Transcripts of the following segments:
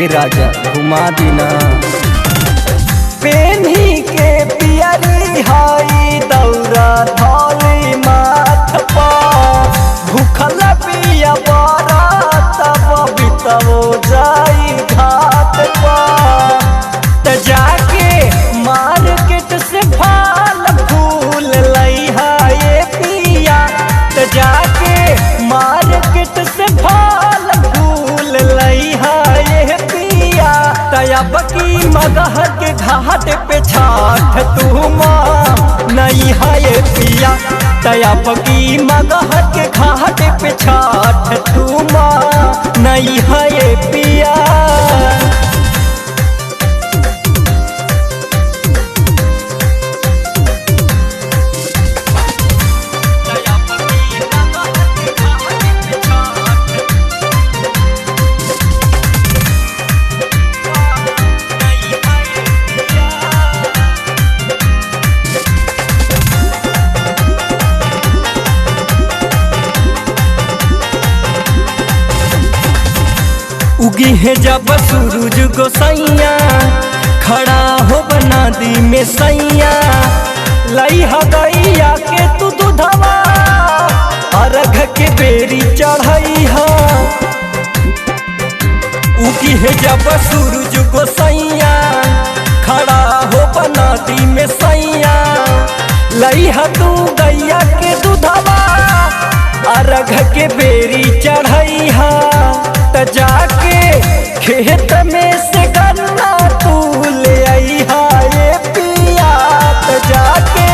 ए राजा घुमा दीना। पेन्ही के पियरी हाई दौरा धौली माथ पर भूखल पिया बड़ा तब बितवो जाई घाट पर। त जाके मार्केट से फल फूल लइहा ये पिया। त जाके मार्केट से फल फूल लइहा ये पिया। तब की मगह के घाट पे छाठ तू माँ नहीं है ये पिया। तब की मगह के घाट पे छाठ तू माँ नहीं है ये पिया। उगी है जब सूरज गोसैया खड़ा हो बना दी में सैया। लइहा गैया के तू दूधवा अर्घ के बेरी चढ़ैहा। उगी है जब सूरज गोसैया खड़ा हो बना दी में सैया। लइहा तू गैया के दूधवा अर्घ के बेरी चढ़ैहा। त जाके खेत में से गन्ना तू ले आईहा ये पिया। त जाके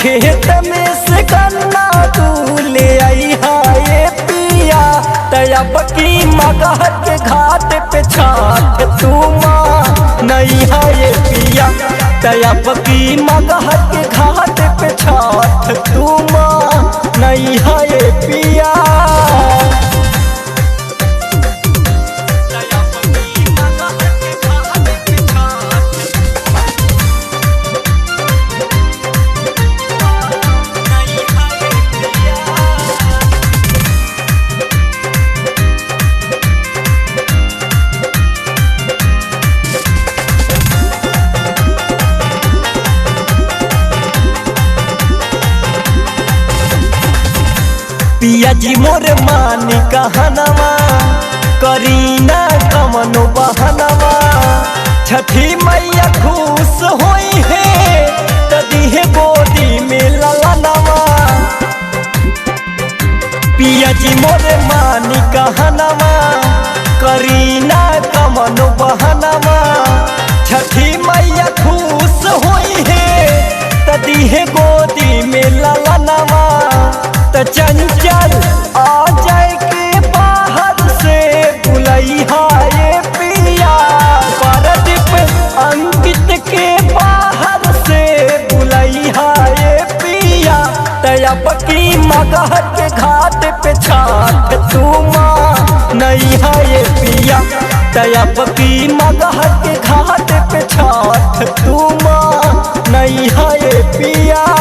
खेत में से गन्ना तू ले आईहा ये पिया। तब की मगह के घाट पे छाठ तू माँ नहीं है ये पिया। तब की मगह के घाट पे छाठ तू माँ नहीं है ये पिया। पिया जी मोर मानी कहनवा करीना कमनो बहनवा। छठी मैया खुश होई है तदी है गोदी में ललनवा। पिया जी मोर मानी कहनवा करीना कमनो बहनवा। छठी मैया खुश होई है तदी है गोदी में ललनवा। त चंचल आ जाए के बाहर से बुलैहा ये पिया। परदीप अंकित के बाहर से बुलैहा ये पिया। तब की मगह के घाट पे छाठ तू माँ नहीं है ये पिया। तब की मगह के घाट पे छाठ तू माँ नहीं है ये पिया।